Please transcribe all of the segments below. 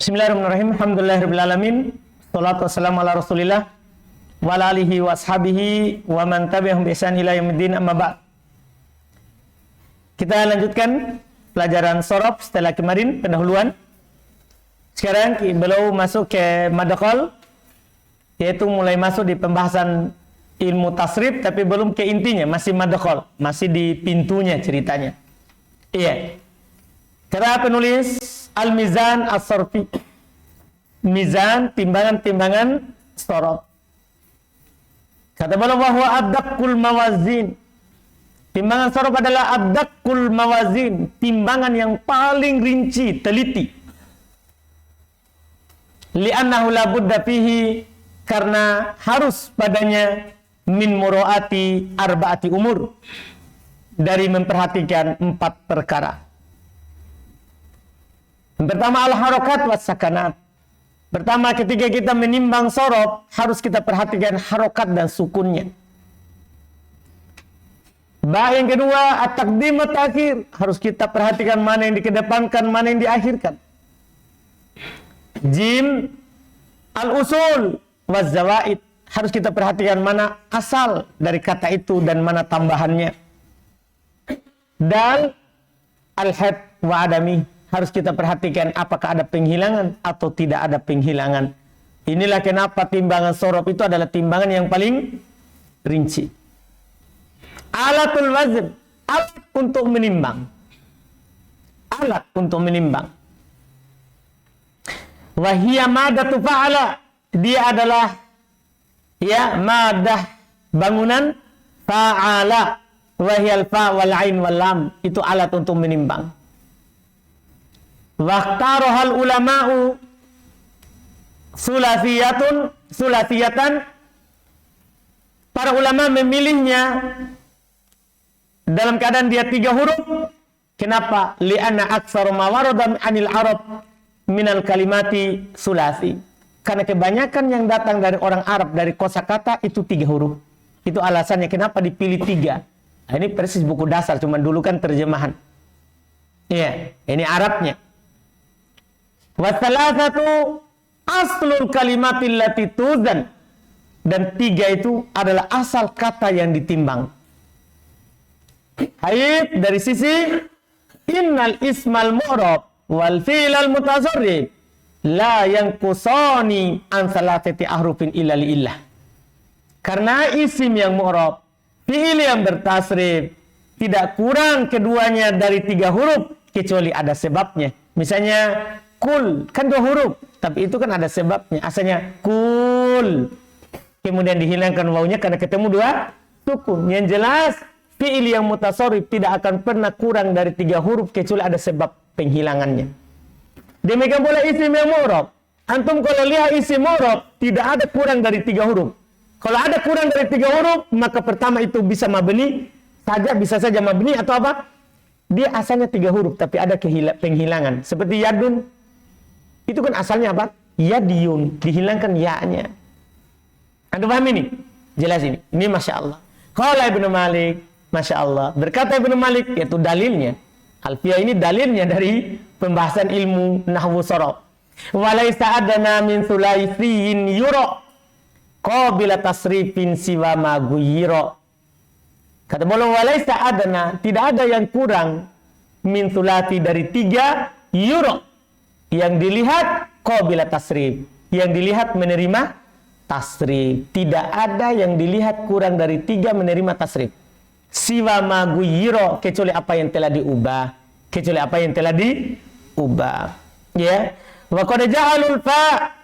Bismillahirrahmanirrahim. Alhamdulillahirrahmanirrahim. Salatu wassalamu ala rasulillah wa ala alihi wa ashabihi wa man tabi'ahum bi ihsan ila yaumiddin, amma ba'd. Kita lanjutkan pelajaran sorof setelah kemarin pendahuluan. Sekarang belum masuk ke madkhal, yaitu mulai masuk di pembahasan ilmu tasrif, tapi belum ke intinya, masih madkhal, masih di pintunya ceritanya. Iya. Kata penulis Al-Mizan As-Sarfi, mizan, timbangan-timbangan sorof. Kata beliau bahwa ad-daqqul mawazin, timbangan sorof adalah ad-daqqul mawazin, timbangan yang paling rinci, teliti. Li'annahu la budda fihi, karena harus padanya min muraati arba'ati umur, dari memperhatikan 4 perkara. Yang pertama al-harakat was sakanat. Pertama, ketika kita menimbang sorof, harus kita perhatikan harokat dan sukunnya. Yang kedua, at-taqdim wa ta'khir, harus kita perhatikan mana yang dikedepankan, mana yang diakhirkan. Jim, al-usul wa zawaid, harus kita perhatikan mana asal dari kata itu dan mana tambahannya. Dan al-had wa adami, harus kita perhatikan apakah ada penghilangan atau tidak ada penghilangan. Inilah kenapa timbangan sorof itu adalah timbangan yang paling rinci. Alatul wazn, alat untuk menimbang. Alat untuk menimbang. Wahiyya madatu fa'ala, dia adalah madah bangunan fa'ala, wahiyal fa' wal ain wal lam, itu alat untuk menimbang. Waqtarohal ulama'u sulasiyatan, para ulama memilihnya dalam keadaan dia 3 huruf. Kenapa? Li'anna aktsaru ma warada anil arab minal kalimati sulasi, karena kebanyakan yang datang dari orang Arab dari kosakata itu 3 huruf. Itu alasannya kenapa dipilih 3. Nah, ini persis buku dasar, cuman dulu kan terjemahan. Iya, ini Arabnya. Wasalasatu aslul kalimatil lati tuzan, dan 3 itu adalah asal kata yang ditimbang. Haib dari sisi innal ismal mu'rab wal fi'lal mutasarrif la yanqusani an salatati ahrufin illa li illah. Karena isim yang mu'rab, fi'il yang bertasrif, tidak kurang keduanya dari 3 huruf kecuali ada sebabnya. Misalnya kul, kan 2 huruf, tapi itu kan ada sebabnya. Asalnya kul, kemudian dihilangkan wawunya karena ketemu 2 sukun. Yang jelas, fi'il yang mutasarrif tidak akan pernah kurang dari 3 huruf kecuali ada sebab penghilangannya. Demikian pula isim yang mu'rab. Antum kalau lihat isim mu'rab, tidak ada kurang dari 3 huruf. Kalau ada kurang dari 3 huruf, maka pertama itu bisa mabni saja, bisa saja mabni atau apa? Dia asalnya 3 huruf, tapi ada penghilangan. Seperti yadun, itu kan asalnya apa? Yadiyun, dihilangkan ya-nya. Anda paham ini? Jelas ini. Ini Masya Allah. Qala Ibnu Malik, Masya Allah. Berkata Ibnu Malik, yaitu dalilnya. Alfiyah ini dalilnya dari pembahasan ilmu nahwu sorof. Walaysa adana min sulaisiyin yuro qabila tasrifin siwa ma guyiro. Kata beliau, walaysa adana, tidak ada yang kurang min sulasi dari 3 yuro, yang dilihat qabila tasrif, yang dilihat menerima tasrif. Tidak ada yang dilihat kurang dari 3 menerima tasrif. Siwa ma guyiro, kecuali apa yang telah diubah, kecuali apa yang telah diubah. Ya, wa qad ja'alul fa,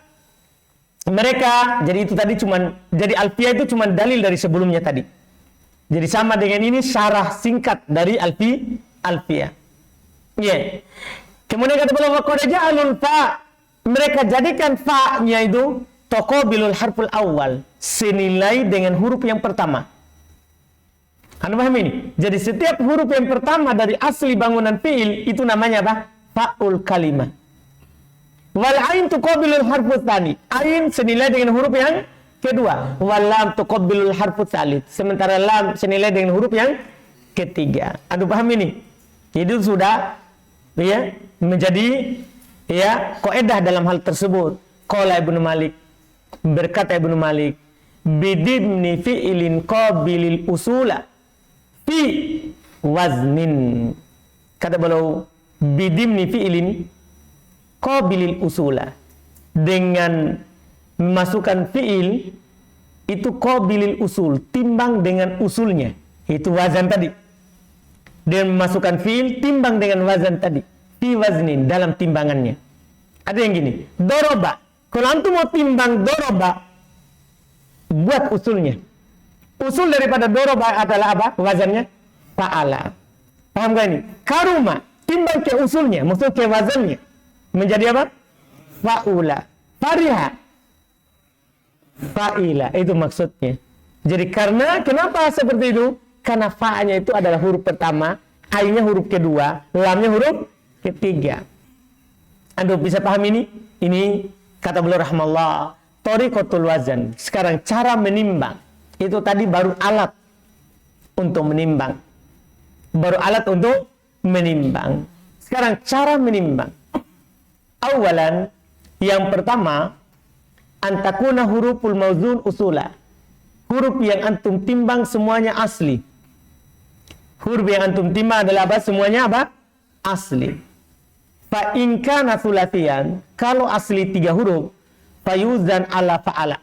mereka, jadi itu tadi cuman, jadi alfiyah itu cuman dalil dari sebelumnya tadi. Jadi sama dengan ini syarah singkat dari alfiyah. Ya. Kemudian kata beliau, wa qad ja'alul fa, mereka jadikan fa-nya itu taqabilul harful awal, senilai dengan huruf yang pertama. Anda paham ini? Jadi setiap huruf yang pertama dari asli bangunan fi'il itu namanya apa? Fa'ul kalimah. Wal ain tuqabilul harfus tsani. Ain senilai dengan huruf yang kedua. Wal lam tuqabilul harfus tsalits. Sementara lam senilai dengan huruf yang ketiga. Anda paham ini? Jadi sudah ya menjadi Ya, kaidah dalam hal tersebut. Qala Ibnu Malik, berkata Ibnu Malik, bidimni fi'ilin qabilil usula fi waznin. Kata beliau, bidimni fi'ilin qabilil usula, dengan memasukkan fi'il itu qabilil usul, timbang dengan usulnya, itu wazan tadi. Dan memasukkan fi'il timbang dengan wazan tadi, fi waznin, dalam timbangannya. Ada yang gini, doroba. Kalau antum mau timbang doroba, buat usulnya. Usul daripada doroba adalah apa? Wazannya fa'ala. Paham gak ini? Karuma, timbang ke usulnya, maksud ke wazannya, menjadi apa? Fa'ula. Fariha, fa'ila, itu maksudnya. Jadi karena, kenapa seperti itu? Karena fa'nya itu adalah huruf pertama, ainnya huruf kedua, lamnya huruf ketiga. Anda bisa paham ini? Ini kata beliau rahmallah, thariqatul wazan. Sekarang cara menimbang. Itu tadi baru alat untuk menimbang. Baru alat untuk menimbang. Sekarang cara menimbang. Awalan, yang pertama, antakuna huruful mauzun usula. Huruf yang antum timbang semuanya asli. Huruf yang antum timbang adalah apa? Semuanya apa? Asli. Fa in kana tsulatiyan, kalau asli 3 huruf, fayuzan ala fa'ala,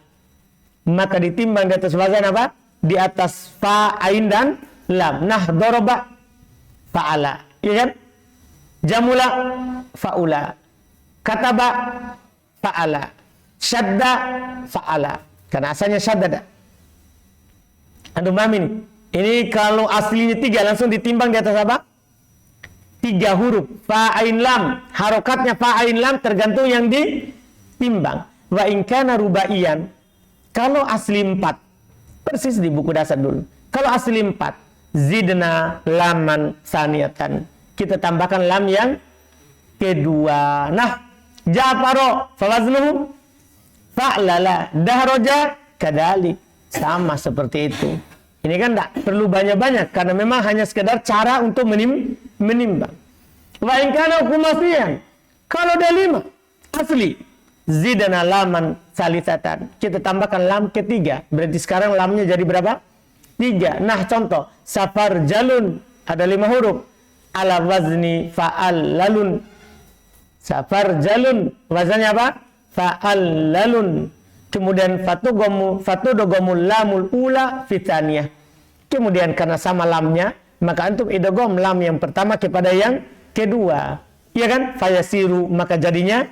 maka ditimbang di atas wazan apa? Di atas fa, ain dan lam. Nah, daraba fa'ala, iya kan? Jamula fa'ula, kataba fa'ala, syadda fa'ala. Karena asalnya syaddada. Antum paham ini? Ini kalau aslinya 3 langsung ditimbang di atas apa? 3 huruf, fa ain lam, harokatnya fa ain lam tergantung yang ditimbang. Wa in kana rubaiyan, kalau asli 4, persis di buku dasar dulu. Kalau asli 4, zidna laman saniyatan, kita tambahkan lam yang kedua. Nah, Ja'faro fawaznuhu fa'lala, dahroja kadalik, sama seperti itu. Ini kan tidak perlu banyak-banyak, karena memang hanya sekedar cara untuk menimbang. Wa in kana khumasiyan, kalau ada 5 asli, zidana laman salisatan, kita tambahkan lam ketiga, berarti sekarang lamnya jadi berapa? 3. Nah, contoh safar jalun, ada 5 huruf, ala wazni fa'al lalun. Safar jalun, wazannya apa? Fa'al lalun. Kemudian fatudogomul lamul ula fitaniyah. Kemudian karena sama lamnya, maka antum idogom lam yang pertama kepada yang kedua. Iya kan? Fayasiru, maka jadinya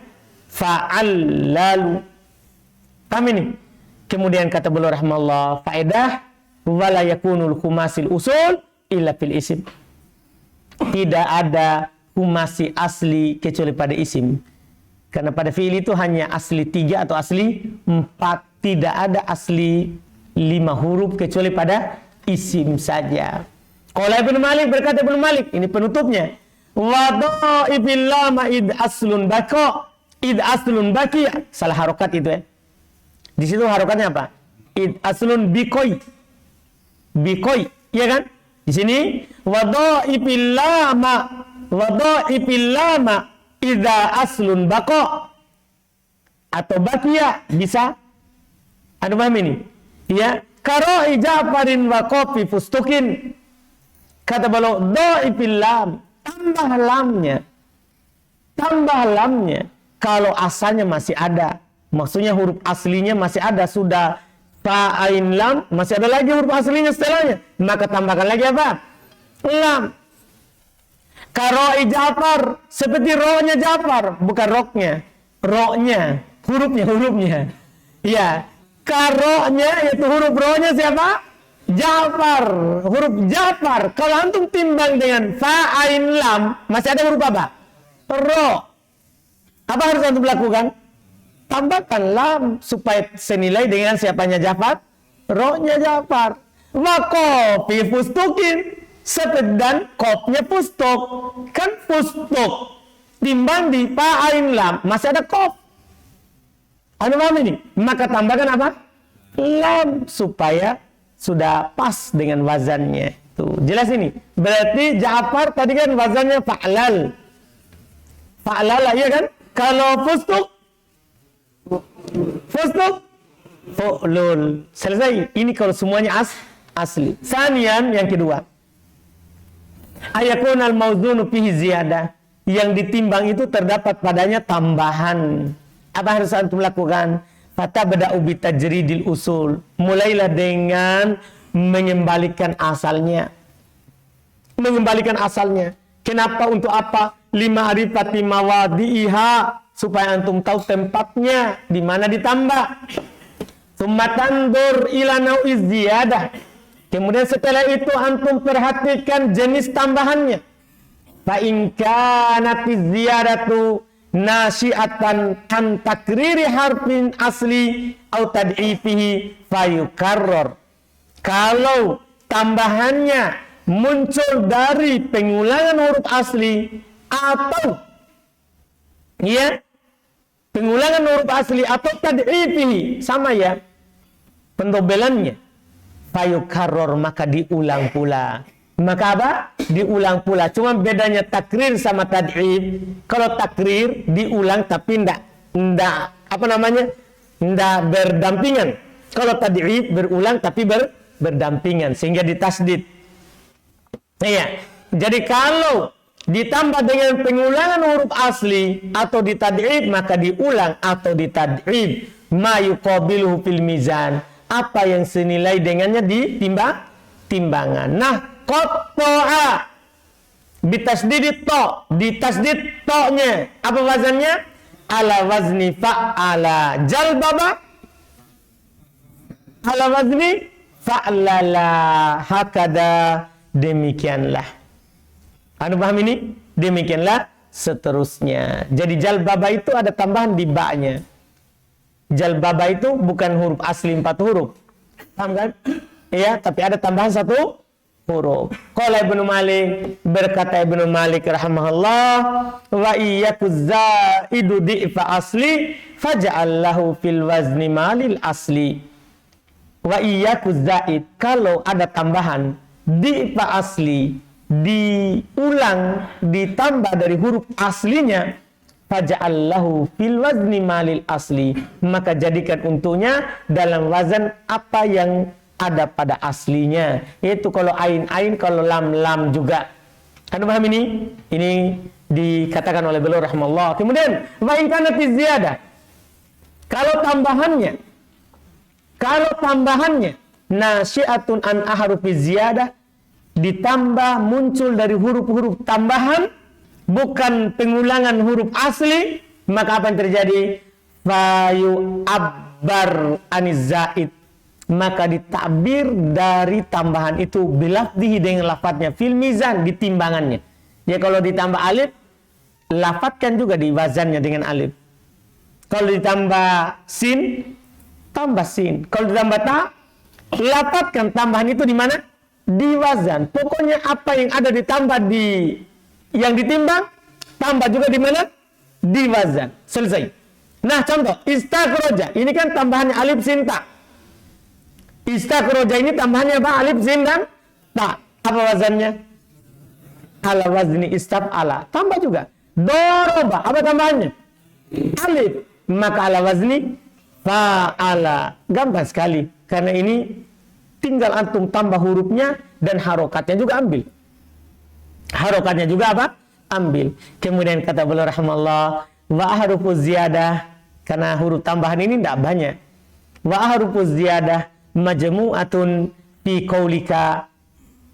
fa'al lalu. Paham ini? Kemudian kata beliau rahmallah, faedah wala yakunul khumasil usul illa fil isim. Tidak ada khumasi asli kecuali pada isim. Karena pada fi'il itu hanya asli 3 atau asli 4. Tidak ada asli 5 huruf kecuali pada isim saja. Qala Ibnu Malik, berkata Ibnu Malik, ini penutupnya. Wa dhaifil lama id aslun baqa, id aslun baqiya. Salah harokat itu ya. Di situ harokatnya apa? Id aslun biqoi. Biqoi, iya kan? Di sini wa dhaifil lama idza aslun baqa atau baqiya, bisa. Ada paham ini? Ya, kara'i Ja'farin wa qafi fustukin. Kata beliau, dhaifil lam, tambah lamnya. Tambah lamnya. Kalau asalnya masih ada, maksudnya huruf aslinya masih ada, sudah fa ain lam, masih ada lagi huruf aslinya setelahnya, maka tambahkan lagi apa? Lam. Karo'i Ja'far, seperti rohnya Ja'far, bukan roknya, rohnya, hurufnya. Ya, karo'nya yaitu huruf rohnya siapa? Ja'far, huruf Ja'far. Kalau antum timbang dengan fa ain lam, masih ada huruf apa? Ro. Apa harus antum lakukan? Tambahkan lam supaya senilai dengan siapanya Ja'far, rohnya Ja'far. Wa qafi fustukin. Dan kopnya pustok, kan pustok timbang di fa ain lam masih ada kop. Anda paham ini? Maka tambahkan apa? Lam supaya sudah pas dengan wazannya. Tuh, jelas ini. Berarti Ja'far tadi kan wazannya fa'lal. Fa'lala, iya kan? Kalau fustuk fu'lun. Selesai. Ini kalau semuanya asli. Sanian, yang kedua. Ayakunal mawzunu fihi ziyadah. Yang ditimbang itu terdapat padanya tambahan. Apa harus antum lakukan? Fatabda'u bitajridil usul. Mulailah dengan mengembalikan asalnya. Mengembalikan asalnya. Kenapa? Untuk apa? Lima'rifati mawadi'iha. Supaya antum tahu tempatnya di mana ditambah. Tandur ila nau'iz ziyadah. Kemudian setelah itu antum perhatikan jenis tambahannya. Fa in kanatiz ziyadatu nasyi'atan an takriri harfin asli au tad'ifihi fayukarrar. Kalau tambahannya muncul dari pengulangan huruf asli atau pengulangan huruf asli atau tad'ifihi, sama ya pendobelannya, fayukarrar, maka diulang pula. Maka apa? Diulang pula. Cuma bedanya takrir sama tad'if. Kalau takrir diulang tapi ndak berdampingan. Kalau tad'if berulang tapi berdampingan sehingga ditasdid. Iya. Jadi kalau ditambah dengan pengulangan huruf asli atau ditad'if, maka diulang atau ditad'if. Ma yuqabiluhu fil mizan. Apa yang senilai dengannya di timbangan. Nah, qatta'a bitasdidit to, ditasdid to-nya. Apa wazannya? Ala wazni fa'ala. Jalbaba ala wazni fa'lala. Hakada, demikianlah. Anu paham ini? Demikianlah seterusnya. Jadi jalbaba itu ada tambahan di ba-nya. Jalbaba itu bukan huruf asli 4 huruf. Paham kan? Iya, tapi ada tambahan 1 huruf. Qala Ibnu Malik, berkata Ibnu Malik rahimahullah, wa iyyakuz zaidu di'fa asli faj'al lahu fil wazni malil asli. Wa iyyakuz zaid, kalau ada tambahan di'fa asli, diulang, ditambah dari huruf aslinya, faj'al lahu fil wazni malil asli, maka jadikan untuknya dalam wazan apa yang ada pada aslinya. Itu kalau ain, kalau lam juga. Anda paham ini? Ini dikatakan oleh beliau rahimahullah. Kemudian wa in kanat ziyadah, kalau tambahannya nasyi'atun an ahrufi ziyadah, ditambah muncul dari huruf-huruf tambahan, bukan pengulangan huruf asli, maka apa yang terjadi? Fayu abbar aniz zaid, maka ditakbir dari tambahan itu bilafdihi, dengan lafadznya, fil mizan, di timbangannya. Ya, kalau ditambah alif, lafadzkan juga di wazannya dengan alif. Kalau ditambah sin, tambah sin. Kalau ditambah ta, lafadzkan tambahan itu di mana? Di wazan. Pokoknya apa yang ada ditambah yang ditimbang, tambah juga di mana? Di wazan. Selesai. Nah, contoh istakhraja, ini kan tambahannya alif sin ta. Istakhraja ini tambahannya apa? Alif sin dan ta. Apa wazannya? Ala wazni istaf'ala. Tambah juga. Doroba, apa tambahannya? Alif. Maka ala wazni fa'ala. Gampang sekali. Karena ini tinggal antum tambah hurufnya dan harokatnya juga ambil. Harokatnya juga apa? Ambil. Kemudian kata beliau rahimahullah, wa ahrufuz ziyadah, karena huruf tambahan ini tidak banyak. Wa ahrufuz ziyadah majmu'atun fi qaulika,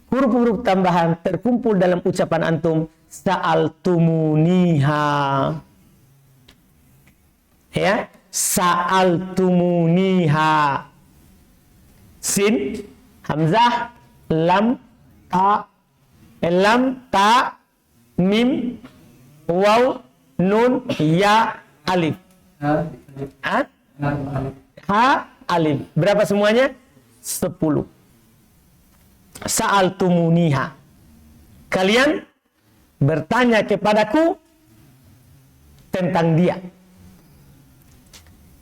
huruf-huruf tambahan terkumpul dalam ucapan antum sa'altumuniha. Ya, sa'altumuniha. Sin, hamzah, lam, ta, mim, waw, nun, ya, alif. Ha, alif. Berapa semuanya? 10. Sa'altumuniha. Kalian bertanya kepadaku tentang dia.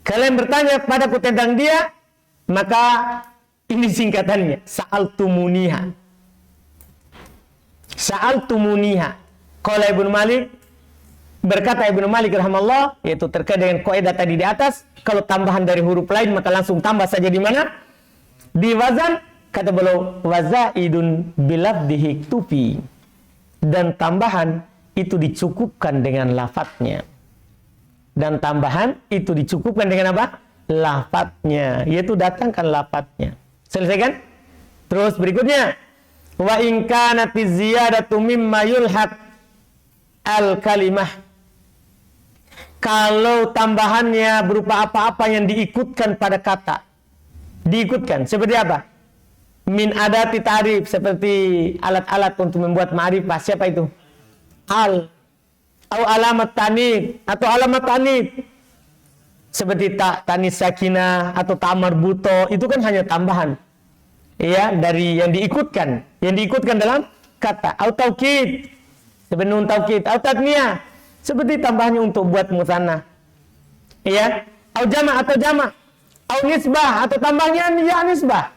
Kalian bertanya kepadaku tentang dia, maka ini singkatannya, sa'altumuniha. Sa'altumuniha. Qala Ibnu Malik, Berkata Ibnu Malik rahimahullah, yaitu terkait dengan kaidah tadi di atas, kalau tambahan dari huruf lain maka langsung tambah saja di mana? Di wazan. Kata beliau, wazaidun bilafdihi tufi. Dan tambahan itu dicukupkan dengan lafadznya. Dan tambahan itu dicukupkan dengan apa? Lafadznya, yaitu datangkan lafadznya. Selesai kan? Terus berikutnya, wa in kanatiz ziyadatu mimma yulhaq al kalimah. Kalau tambahannya berupa apa-apa yang diikutkan pada kata. Diikutkan seperti apa? Min adati ta'rif, seperti alat-alat untuk membuat ma'rifah. Siapa itu? Al. Atau alamat tanif, atau alamat tanif. Seperti tanis sakinah atau ta'mar buto, itu kan hanya tambahan. Ya, dari yang diikutkan. Yang diikutkan dalam kata. Au taukid, seperti nun taukid. Au tatniyah, seperti tambahannya untuk buat musanna. Ya, au jama' atau jama'. Au nisbah, atau tambahnya ya nisbah.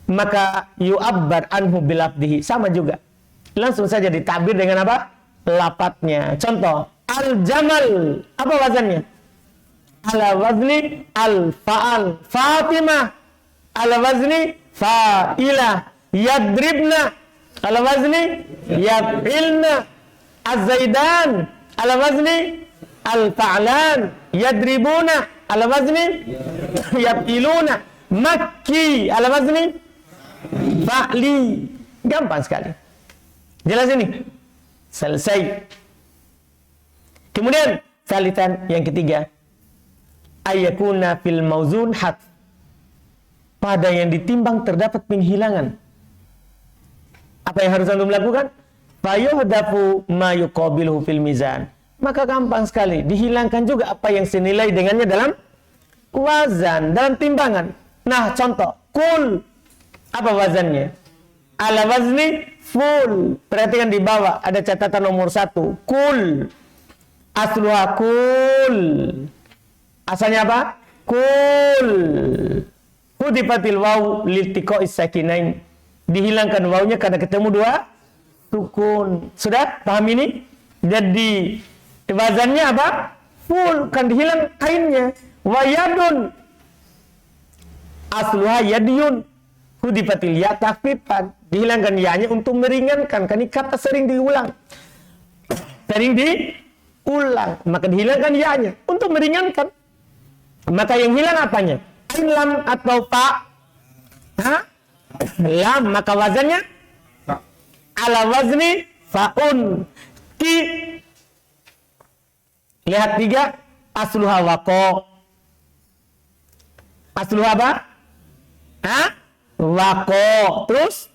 Maka yu'abbar anhu bilafdihi, sama juga. Langsung saja ditabir dengan apa? Lapatnya. Contoh, al-jamal, apa wazannya? Ala wazni al-fa'al. Fatimah, ala wazni fa'ilah. Yadribna, ala wazni yaf'ilna. Az-zaidan, ala wazni al-fa'lan. Yadribuna, ala wazni yaf'iluna. Makki, ala wazni fa'li. Gampang sekali. Jelas ini? Selesai. Kemudian salitan yang ketiga, ayakuna fil mauzun had. Pada yang ditimbang terdapat penghilangan. Apa yang harus antum lakukan? Fayuhdafu ma yuqabiluhu fil mizan. Maka gampang sekali, dihilangkan juga apa yang senilai dengannya dalam wazan, dalam timbangan. Nah, contoh, kul, apa wazannya? Ala wazni full. Perhatikan di bawah ada catatan nomor 1. Kul. Asluha kul. Asalnya apa? Kul. Hudifatil waw liltiqa'is sakinain. Dihilangkan wawnya karena ketemu dua sukun. Sudah paham ini? Jadi wazannya apa? Full, kan dihilang ainnya. Wa yadun. Asluha yadiyun. Hudifatil ya takhfifan. Dihilangkan ya-nya untuk meringankan. Kan ini kata sering diulang. Sering diulang. Maka dihilangkan ya-nya untuk meringankan. Maka yang hilang apanya? Ain, lam atau fa? Lam, maka wazannya ala wazni fa'un. Ki. Lihat 3. Asluha waqo. Asluha apa? Waqo. Terus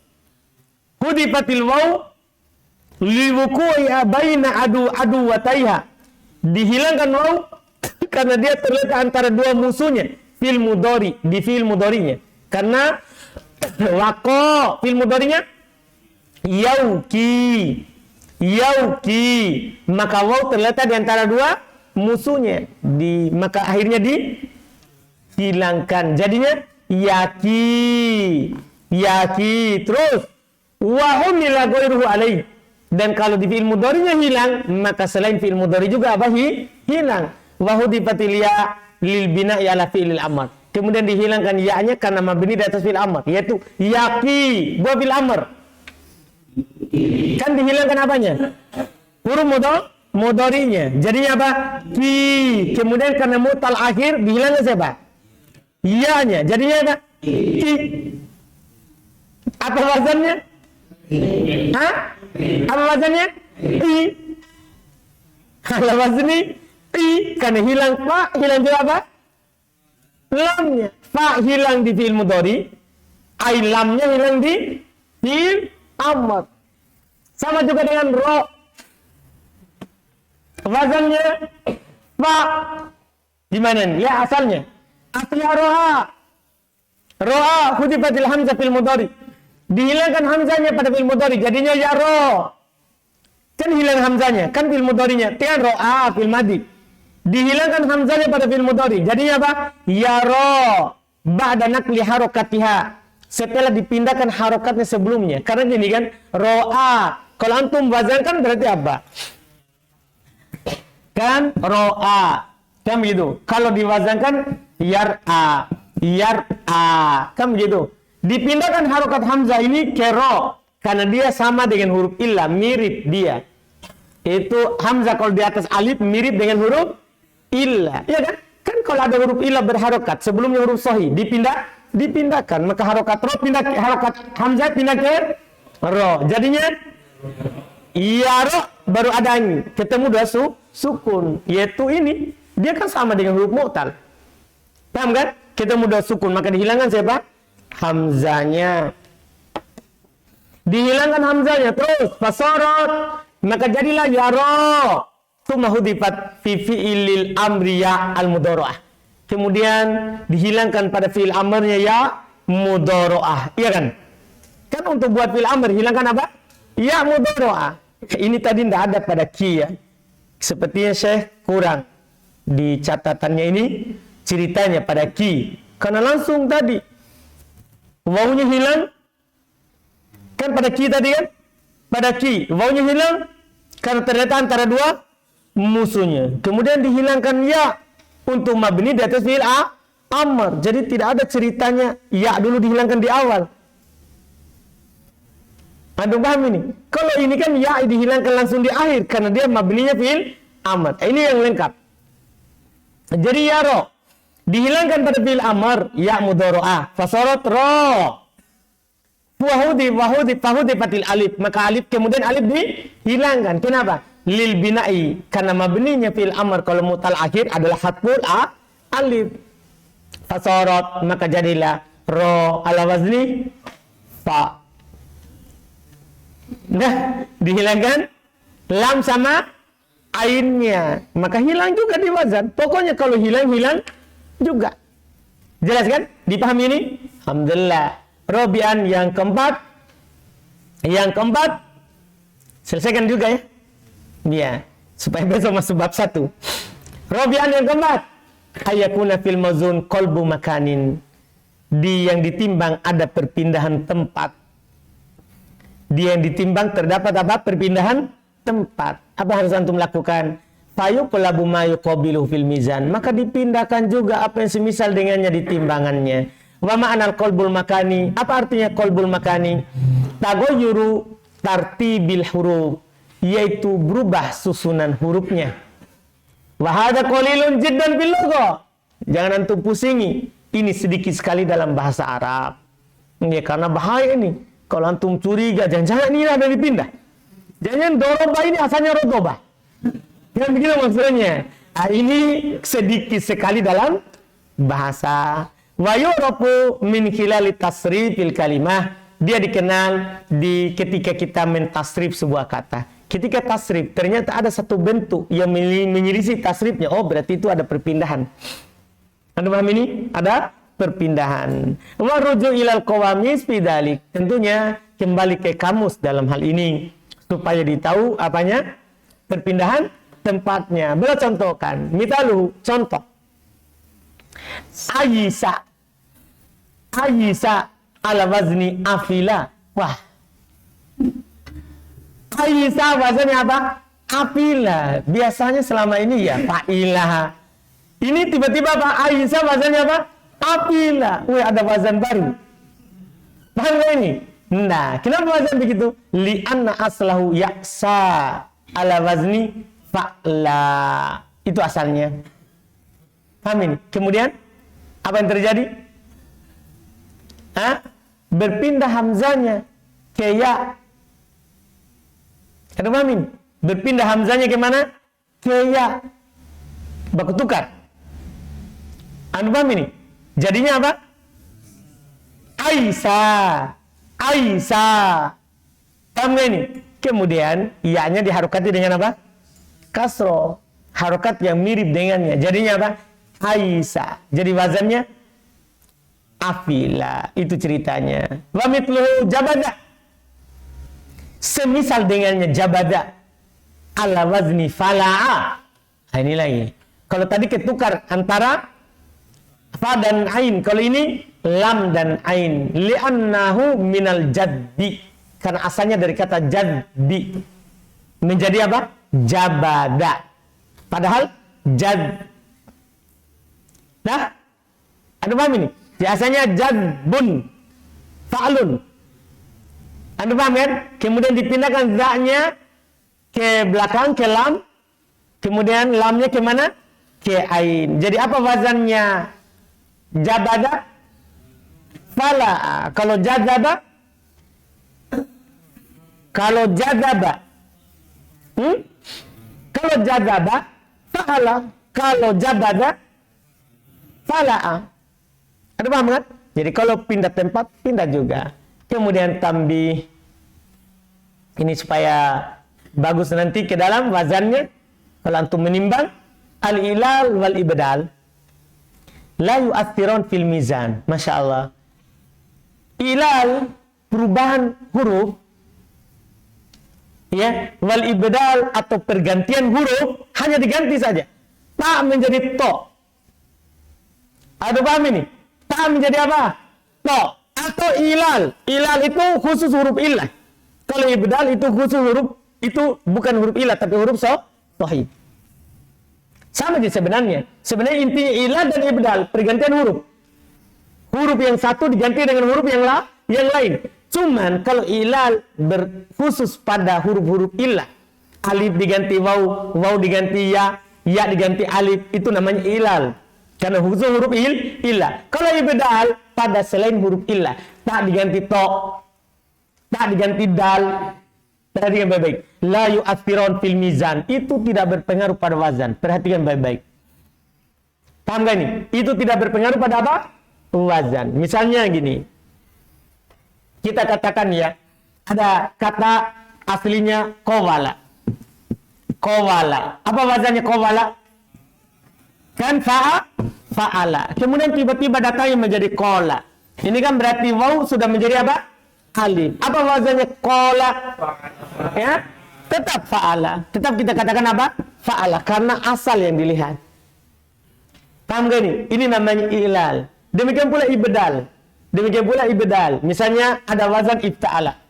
hudifatil waw liwuku'iha baina adu wataiha. Dihilangkan waw karena dia terletak antara dua musuhnya. Fil mudhari, di fil mudharinya. Karena waqo fil mudharinya yauki. Maka waw terletak di antara dua musuhnya. Maka akhirnya dihilangkan. Jadinya yaki. Terus wa humila ghairuhu alaih. Dan kalau di fi'il mudhari'nya hilang, maka selain fi'il mudhari juga apa? Hilang. Wa hudifatil ya lil bina'i ala fi'il amr. Kemudian dihilangkan ya-nya karena mabni di atas fi'il amr, yaitu yaki, buah fi'il amr. Kan dihilangkan apanya? Huruf mudhari'nya. Jadinya apa? Ki. Kemudian karena mutal akhir dihilangkan siapa? Ya-nya. Jadinya apa? Ki. Apa wazannya? Apa wazannya? I. Kalau wazni I, karena hilang fa, hilang juga apa? Lamnya. Fa hilang di fi'il mudhari, ai lamnya hilang di fi'il amr. Sama juga dengan ro. Wazannya fa. Gimana nih? Ya asalnya. Aslinya roha. Roha hudifatil hamzah fil mudhari. Dihilangkan hamzahnya pada fi'il mudhari, jadinya ya ro. Kan hilang hamzahnya, kan fi'il mudharinya. Tian ro'a fi'il madi. Dihilangkan hamzahnya pada fi'il mudhari, jadinya apa? Ya ro. Ba'da naqli harokatiha. Setelah dipindahkan harokatnya sebelumnya. Karena gini kan, ro'a. Kalau antum wazankan berarti apa? Kan ro'a. Kan begitu. Kalau diwazankan yar'a, kan begitu. Dipindahkan harokat hamzah ini ke ro karena dia sama dengan huruf illah, mirip dia. Itu hamzah kalau di atas alif mirip dengan huruf illah, ya kan? Kan kalau ada huruf illah berharokat sebelumnya huruf sahih dipindahkan, maka harokat ro pindah ke harokat hamzah pindah ke ro. Jadinya iya ro baru ada ini ketemu dua sukun, yaitu ini dia kan sama dengan huruf mu'tal. Paham kan? Ketemu dua sukun maka dihilangkan siapa? Hamzanya. Dihilangkan hamzanya terus fasorot maka jadilah yaro. Tsumma hudifat fi fi'ilil amriya al mudharaah. Kemudian dihilangkan pada fi'il amrnya ya mudharaah. Iya kan? Kan untuk buat fi'il amr hilangkan apa? Ya mudharaah. Ini tadi tidak ada pada ki ya. Sepertinya Syekh kurang di catatannya ini ceritanya pada ki. Karena langsung tadi wawunya hilang. Kan pada ki tadi kan? Pada ki wawunya hilang karena ternyata antara dua musuhnya. Kemudian dihilangkan ya untuk mabni di atas fi'il amr. Jadi tidak ada ceritanya ya dulu dihilangkan di awal. Anda paham ini? Kalau ini kan ya dihilangkan langsung di akhir karena dia mabninya fi'il amr. Ini yang lengkap. Jadi ya ro dihilangkan pada fi'il amr ya mudharaah fasarat ro fahudi patil alif, maka alif kemudian alif dihilangkan. Kenapa? Lil bina'i, karena mabninya fi'il amr kalau mutal akhir adalah hatful alif. Fasarat maka jadilah ro ala wazni fa. Nah, dihilangkan lam sama ainnya, maka hilang juga di wazan. Pokoknya kalau hilang juga. Jelas kan? Dipahami ini? Alhamdulillah. Robian yang keempat. Selesaikan juga ya. Ya, supaya besok masuk bab 1. Robian yang keempat. Ayakuna fil mazun qalbu makanin. Di yang ditimbang ada perpindahan tempat. Di yang ditimbang terdapat apa? Perpindahan tempat. Apa harus antum lakukan? Fayuqlabu ma yuqabilu fil mizan. Maka dipindahkan juga apa yang semisal dengannya di timbangannya. Wa ma'anal qalbul makani. Apa artinya qalbul makani? Tagoyuru tartibil huruf, yaitu berubah susunan hurufnya. Wa hadza qalilun jiddan fil lugha. Jangan antum pusingi. Ini sedikit sekali dalam bahasa Arab. Ya, karena bahaya ini. Kalau antum curiga, jangan-jangan ini ada dipindah. Jangan doroba ini asalnya rodoba. Kan begitu maksudnya. Nah, ini sedikit sekali dalam bahasa. Wa yurafu min khilali tasrifil kalimah. Dia dikenal ketika kita mentasrif sebuah kata. Ketika tasrif, ternyata ada satu bentuk yang menyelisih tasrifnya. Oh, berarti itu ada perpindahan. Anda paham ini? Ada perpindahan. Wa ruju ilal qawamis fi dzalik. Tentunya kembali ke kamus dalam hal ini supaya ditahu apanya? Perpindahan tempatnya. Beliau contohkan. Mitalu, contoh. Ayisa ala wazni afila. Wah. Ayisa wazannya apa? Afila. Biasanya selama ini ya fa'ilah. Ini tiba-tiba apa? Ayisa wazannya apa? Afila. Wih, ada wazan baru. Paham gak ini? Nah, kenapa wazan begitu? Li'anna aslahu ya'sa ala wazni fa'la. Itu asalnya. Paham ini? Kemudian apa yang terjadi? Berpindah hamzanya ke ya. Ada paham ini? Berpindah hamzanya ke mana? Ke ya. Baku tukar. Anda paham ini? Jadinya apa? Aisyah. Paham gak ini? Kemudian ya-nya diharokati dengan apa? Kasro. Harokat yang mirip dengannya. Jadinya apa? Aisyah. Jadi wazannya afila. Itu ceritanya. Wa mithluhu jabada. Semisal dengannya jabada ala wazni fala'a. Nah, ini lagi. Kalau tadi ketukar antara fa dan ain. Kalau ini lam dan ain. Li'annahu minal jaddi. Karena asalnya dari kata jaddi. Menjadi apa? Jabada. Padahal jad. Nah, Anda paham ini? Biasanya jadbun, fa'lun. Anda paham kan? Kemudian dipindahkan za-nya ke belakang, ke lam. Kemudian lamnya ke mana? Ke ain. Jadi apa wazannya? Jabada? Fala. Kalau jazaba? Kalau jazaba? Kalau jazaba? Fa'ala. Kalau jabada? Fala'a. Ada paham kan? Jadi kalau pindah tempat, pindah juga. Kemudian tambih. Ini supaya bagus nanti ke dalam wazannya. Kalau antum menimbang. Al-ilal wal-ibdal. La yu'athiron fil mizan. Masya Allah. Ilal, perubahan huruf. Ya, wal-ibdal atau pergantian huruf. Hanya diganti saja. Ta menjadi to. Ada paham ini? Ta menjadi apa? To. Atau ilal. Ilal itu khusus huruf ilah. Kalau ibdal itu khusus huruf, itu bukan huruf ilah, tapi huruf sohih. Sama aja sebenarnya. Sebenarnya intinya ilal dan ibdal, pergantian huruf. Huruf yang satu diganti dengan huruf yang lain. Cuman kalau ilal berkhusus pada huruf-huruf ilah. Alif diganti waw, waw diganti ya diganti alif, itu namanya ilal. Karena khusus huruf ilah. Kalau ibdal pada selain huruf ilah, tak diganti to, tak diganti dal. Perhatikan baik-baik. La yu'athiron fil mizan. Itu tidak berpengaruh pada wazan. Perhatikan baik-baik. Paham gak ini? Itu tidak berpengaruh pada apa? Wazan. Misalnya gini. Kita katakan ya. Ada kata aslinya kowala. Kowala. Apa wazannya kowala? Kan fa'ala. Kemudian tiba-tiba datangnya menjadi kola. Ini kan berarti waw sudah menjadi apa? Alif. Apa wazannya kola? Ya, tetap fa'ala. Tetap kita katakan apa? Fa'ala. Karena asal yang dilihat. Paham gak ini? Ini namanya ilal. Demikian pula ibdal. Demikian pula ibdal. Misalnya ada wazan ifta'ala.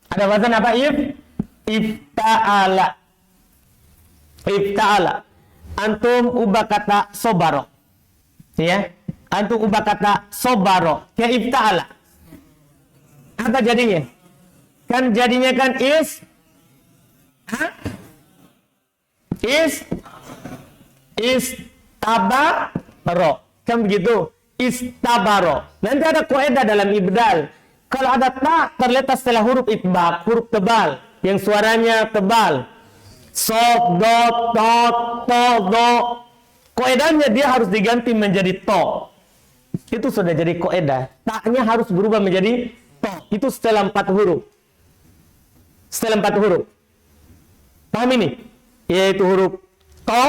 Ada wazan apa? Ifta'ala. Ifta'ala. Antum ubah kata sobaro. Ya. Antum ubah kata sobaro ke ifta'ala. Apa jadinya? Kan jadinya kan istabaro. Kan begitu? Istabaro. Nanti ada kaidah dalam ibdal. Kalau ada ta terletak setelah huruf itbaq, huruf tebal yang suaranya tebal. Sod, do, to, to, do. Kaidahnya dia harus diganti menjadi to. Itu sudah jadi kaidah. Ta-nya harus berubah menjadi to. Itu setelah 4 huruf. Setelah 4 huruf. Paham ini? Yaitu huruf to,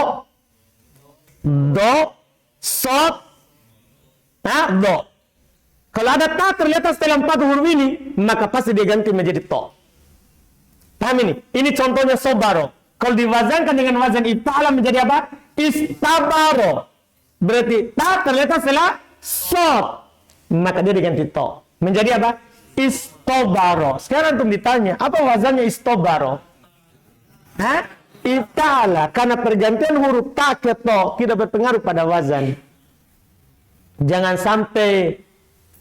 do, sod, do. Kalau ada ta ternyata setelah 4 huruf ini, maka pasti diganti menjadi to. Paham ini? Ini contohnya sobaro. Kalau diwazankan dengan wazan ifta'ala menjadi apa? Istabaro. Berarti ta ternyata setelah sod, maka dia diganti to. Menjadi apa? Istobaro. Sekarang antum ditanya, apa wazannya istobaro? Ifta'ala. Karena pergantian huruf ta ke to tidak berpengaruh pada wazan. Jangan sampai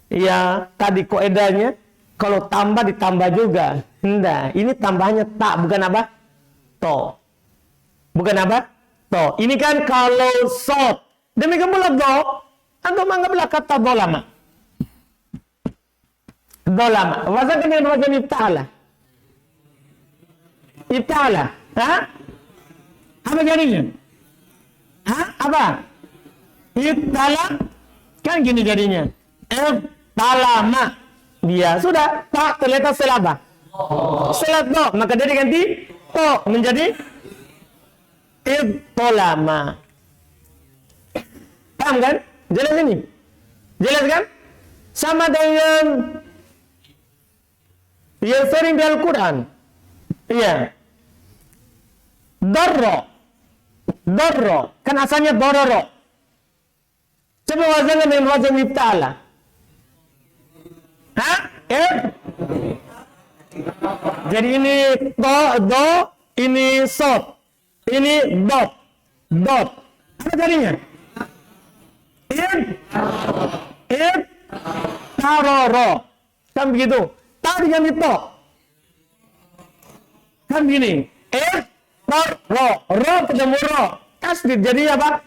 ya tadi kaidahnya kalau tambah ditambah juga. Enggak, ini tambahnya ta bukan apa? To. Bukan apa? To. Ini kan kalau sod. Demikian pula do. Antum anggaplah kata dolama. Dolama. Wazan dengan wazan ifta'ala. Ifta'ala. Apa jadinya? Apa? Ifta'ala. Kan gini jadinya. Talama. Dia sudah tak terletak setelah apa? Setelah do, maka dia diganti to menjadi ibtolama. Paham kan? Jelas ini? Jelas kan? Sama dengan yang sering di Al-Quran. Iya. Darro. Darro. Kan asalnya dororo. Coba wazankan dengan wazan ifta'ala. Jadi ini to, do, ini sod, ini dot, dot. Apa jadinya? Taroro. Kan begitu. Ta diganti to. Kan begini. Ro. Ro ketemu ro. Tasdid jadi apa?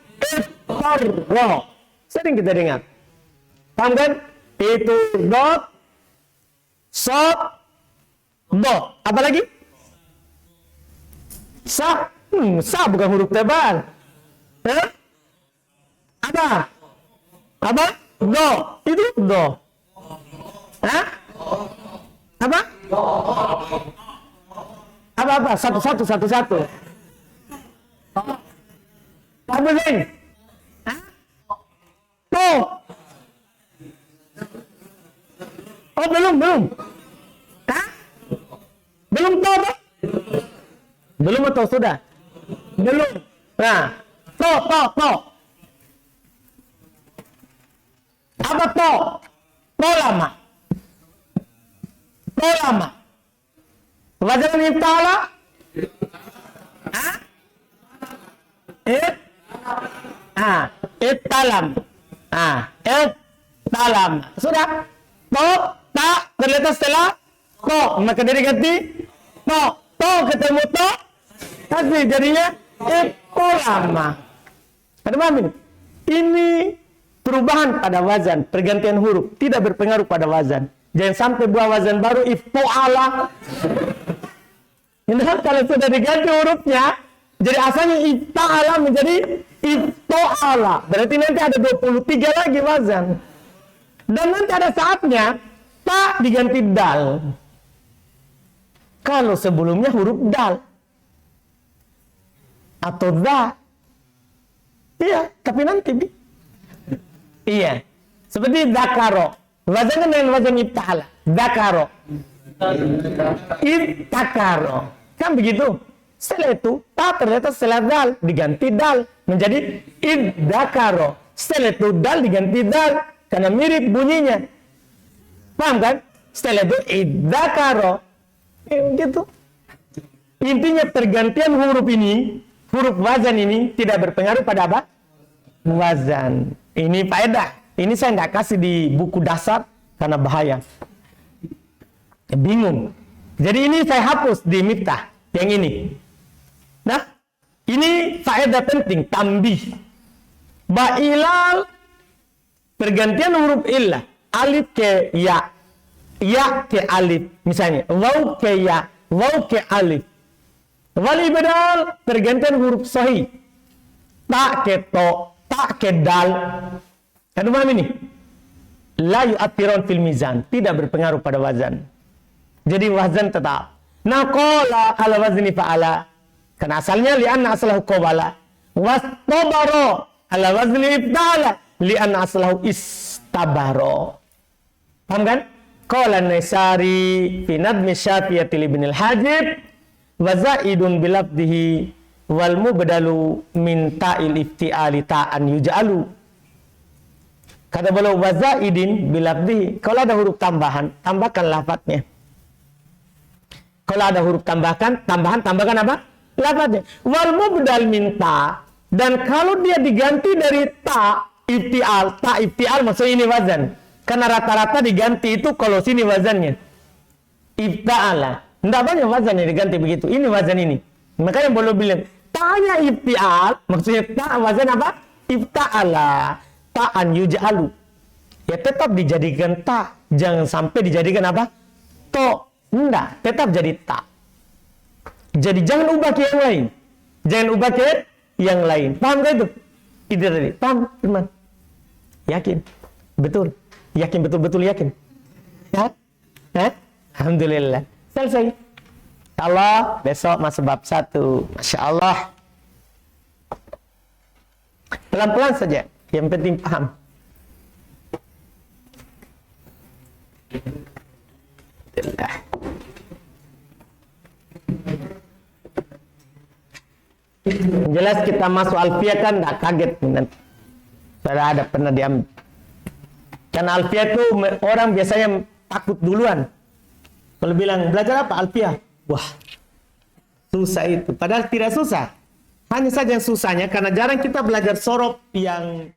Ro. Sering kita dengar. Paham kan? Itu dot, sod, dot. Apa lagi? Sa. Sa bukan huruf tebal. Apa? Apa? Do. Itu do. Hah? Apa? Apa? Satu. Apa sih? To. Oh, belum. Hah? Belum to apa? Belum atau sudah? Belum. Nah, to. Apa to? To lama. Wazan iftala? Hah? Talam. Talam. Sudah? To, ta, ternyata setelah to, maka dari ganti to ketemu to, tapi jadinya lama. Ada paham ini? Ini perubahan pada wazan, pergantian huruf tidak berpengaruh pada wazan. Jangan sampai buat wazan baru ifto'ala. Ini kalau sudah diganti hurufnya, jadi asalnya ifta'ala menjadi ifto'ala. Berarti nanti ada 23 lagi wazan. Dan nanti ada saatnya ta diganti dal. Kalau sebelumnya huruf dal atau za. Iya, tapi nanti iya. Seperti zakaro. Wazan dengan wazan ifta'ala. Zakaro. Iftakaro. Kan begitu. Setelah itu, ta ternyata setelah dal diganti dal menjadi idzakaro. Setelah itu dal diganti dal karena mirip bunyinya. Paham kan? Setelah itu idzakaro. Gitu. Intinya pergantian huruf ini, huruf wazan ini tidak berpengaruh pada apa? Wazan. Ini faedah. Ini saya nggak kasih di buku dasar karena bahaya. Bingung. Jadi ini saya hapus di Miftah yang ini. Nah, ini faedah penting, tambih. Ba'ilal pergantian huruf illah, alif ke ya, ya ke alif, misalnya waw ke ya, waw ke alif. Wal ibdal pergantian huruf sahih, ta ke to, ta ke dal. Kan paham ini? La yu'athiron fil mizan, tidak berpengaruh pada wazan. Jadi wazan tetap. Naqala ala wazni fa'ala. Karena asalnya li'anna aslahu qawala. Wastabaro ala wazni iftala li'anna aslahu istabaro. Paham kan? Qala Naisari fi nadmi Syafiyati ibn al-Hajib wa zaidun bilabdihi wal mubdalu min ta'il ifti'ali ta'an yuj'alu. Kata beliau wazaidin bilabdihi. Kalau ada huruf tambahan, tambahkan lafadznya. Kalau ada huruf tambahkan apa? Lafadznya. Wal mubdal min ta. Dan kalau dia diganti dari ta iftial maksudnya ini wazan. Karena rata-rata diganti itu kalau sini wazannya. Ifta'ala. Tidak banyak wazan yang diganti begitu. Ini wazan ini. Makanya boleh bilang ta'nya iftial, maksudnya ta wazan apa? Ifta'ala. Ta'an yuj'alu. Ya tetap dijadikan ta. Jangan sampai dijadikan apa? To. Enggak. Tetap jadi ta. Jadi jangan ubah ke yang lain. Jangan ubah ke yang lain. Paham gak itu? Itu tadi. Paham, Firman? Yakin? Betul? Yakin betul-betul yakin? Ya? Alhamdulillah. Selesai. Allah besok masuk bab 1. Masya Allah. Pelan-pelan saja. Yang penting paham. Jelas kita masuk alfiah kan nggak kaget nanti. Sudah ada pernah diambil. Karena alfiah itu orang biasanya takut duluan. Kalau bilang belajar apa alfiah, wah Susah itu. Padahal tidak susah. Hanya saja yang susahnya karena jarang kita belajar sorof yang